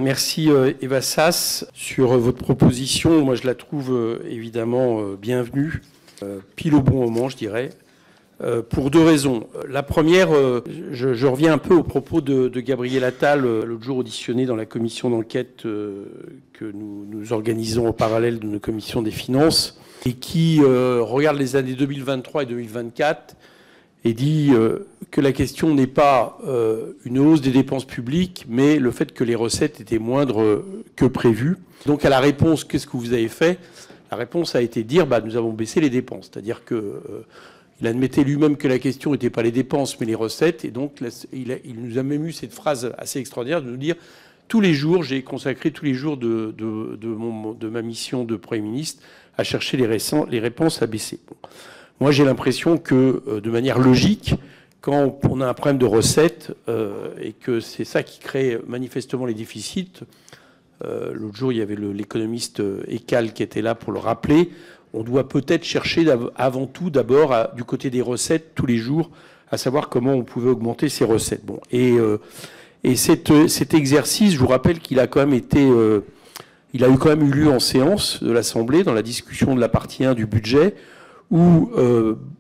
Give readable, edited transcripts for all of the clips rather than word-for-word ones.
Merci Eva Sas sur votre proposition. Moi, je la trouve évidemment bienvenue, pile au bon moment, je dirais, pour deux raisons. La première, je reviens un peu au propos de Gabriel Attal, l'autre jour auditionné dans la commission d'enquête que nous organisons en parallèle de nos commissions des finances, et qui regarde les années 2023 et 2024 et dit que la question n'est pas une hausse des dépenses publiques, mais le fait que les recettes étaient moindres que prévu. Donc à la réponse, qu'est-ce que vous avez fait? La réponse a été de dire, nous avons baissé les dépenses. C'est-à-dire qu'il admettait lui-même que la question n'était pas les dépenses, mais les recettes. Et donc il nous a même eu cette phrase assez extraordinaire de nous dire, tous les jours, j'ai consacré tous les jours de ma mission de Premier ministre à chercher les réponses à baisser. Bon. Moi, j'ai l'impression que, de manière logique, quand on a un problème de recettes et que c'est ça qui crée manifestement les déficits, l'autre jour, il y avait l'économiste Ecal qui était là pour le rappeler, on doit peut-être chercher avant tout, d'abord, du côté des recettes, tous les jours, à savoir comment on pouvait augmenter ces recettes. Bon. Et cet exercice, je vous rappelle qu'il a quand même été... il a quand même eu lieu en séance de l'Assemblée, dans la discussion de la partie 1 du budget, où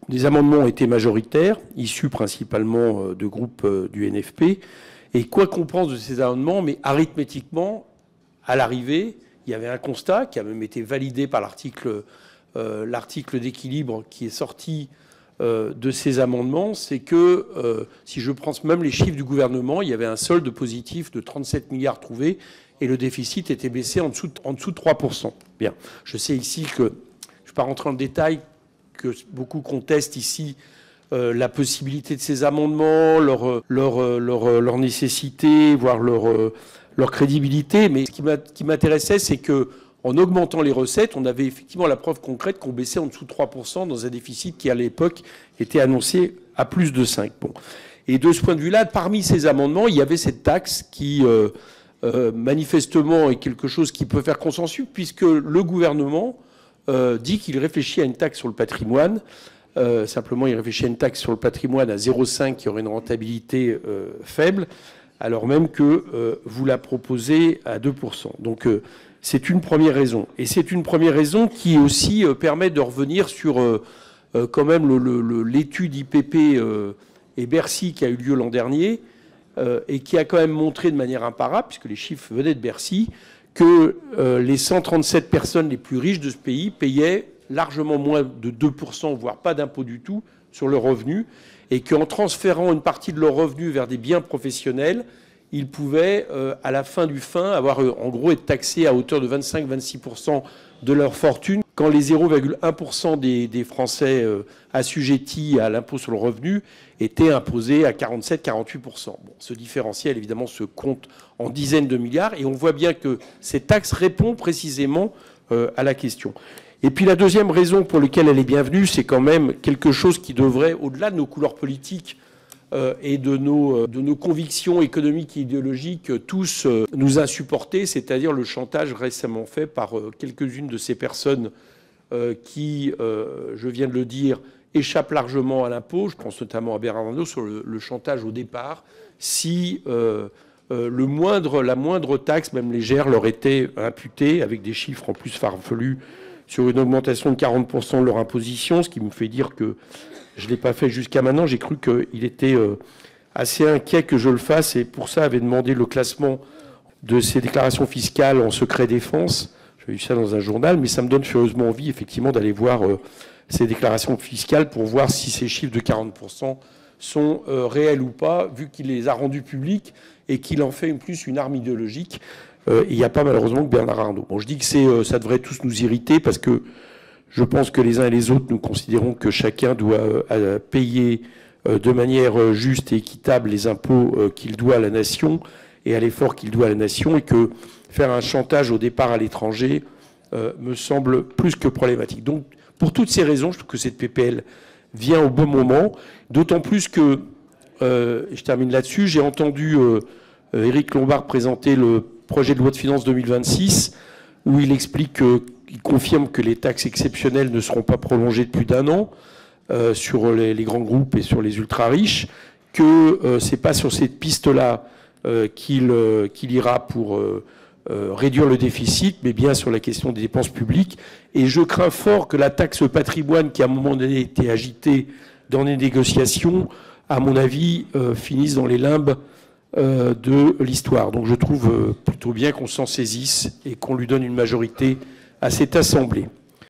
des amendements ont été majoritaires, issus principalement de groupes du NFP. Et quoi qu'on pense de ces amendements, mais arithmétiquement, à l'arrivée, il y avait un constat qui a même été validé par l'article d'équilibre qui est sorti de ces amendements, c'est que, si je prends même les chiffres du gouvernement, il y avait un solde positif de 37 milliards trouvés et le déficit était baissé en dessous de 3%. Bien, je sais ici que, je ne vais pas rentrer en détail, que beaucoup contestent ici la possibilité de ces amendements, leur nécessité, voire leur crédibilité. Mais ce qui m'intéressait, c'est qu'en augmentant les recettes, on avait effectivement la preuve concrète qu'on baissait en dessous de 3% dans un déficit qui, à l'époque, était annoncé à plus de 5%. Bon. Et de ce point de vue-là, parmi ces amendements, il y avait cette taxe qui, manifestement, est quelque chose qui peut faire consensus, puisque le gouvernement dit qu'il réfléchit à une taxe sur le patrimoine. Simplement, il réfléchit à une taxe sur le patrimoine à 0,5 qui aurait une rentabilité faible, alors même que vous la proposez à 2%. Donc, c'est une première raison. Et c'est une première raison qui aussi permet de revenir sur quand même l'étude IPP et Bercy qui a eu lieu l'an dernier et qui a quand même montré de manière imparable, puisque les chiffres venaient de Bercy, que les 137 personnes les plus riches de ce pays payaient largement moins de 2%, voire pas d'impôt du tout, sur leurs revenus, et qu'en transférant une partie de leurs revenus vers des biens professionnels, ils pouvaient, à la fin du avoir, en gros, être taxés à hauteur de 25-26% de leur fortune, quand les 0,1% des Français assujettis à l'impôt sur le revenu étaient imposés à 47-48%. Bon, ce différentiel, évidemment, se compte en dizaines de milliards, et on voit bien que cette taxe répond précisément à la question. Et puis la deuxième raison pour laquelle elle est bienvenue, c'est quand même quelque chose qui devrait, au-delà de nos couleurs politiques et de nos convictions économiques et idéologiques, tous nous insupporter, c'est-à-dire le chantage récemment fait par quelques-unes de ces personnes qui, je viens de le dire, échappent largement à l'impôt. Je pense notamment à Bernard Arnault sur le chantage au départ. Si la moindre taxe, même légère, leur était imputée, avec des chiffres en plus farfelus, sur une augmentation de 40% de leur imposition, ce qui me fait dire que je ne l'ai pas fait jusqu'à maintenant. J'ai cru qu'il était assez inquiet que je le fasse et pour ça avait demandé le classement de ces déclarations fiscales en secret défense. J'ai vu ça dans un journal, mais ça me donne furieusement envie effectivement d'aller voir ces déclarations fiscales pour voir si ces chiffres de 40% sont réels ou pas, vu qu'il les a rendus publics et qu'il en fait plus une arme idéologique. Il n'y a pas malheureusement que Bernard Arnault. Bon, je dis que ça devrait tous nous irriter parce que je pense que les uns et les autres, nous considérons que chacun doit payer de manière juste et équitable les impôts qu'il doit à la nation et à l'effort qu'il doit à la nation, et que faire un chantage au départ à l'étranger me semble plus que problématique. Donc, pour toutes ces raisons, je trouve que cette PPL vient au bon moment, d'autant plus que, et je termine là-dessus, j'ai entendu Éric Lombard présenter le projet de loi de finances 2026, où il explique il confirme que les taxes exceptionnelles ne seront pas prolongées de plus d'un an sur les grands groupes et sur les ultra-riches, que ce n'est pas sur cette piste-là qu'il ira pour réduire le déficit, mais bien sur la question des dépenses publiques. Et je crains fort que la taxe patrimoine, qui à un moment donné été agitée dans les négociations, à mon avis, finisse dans les limbes de l'histoire. Donc je trouve plutôt bien qu'on s'en saisisse et qu'on lui donne une majorité à cette Assemblée.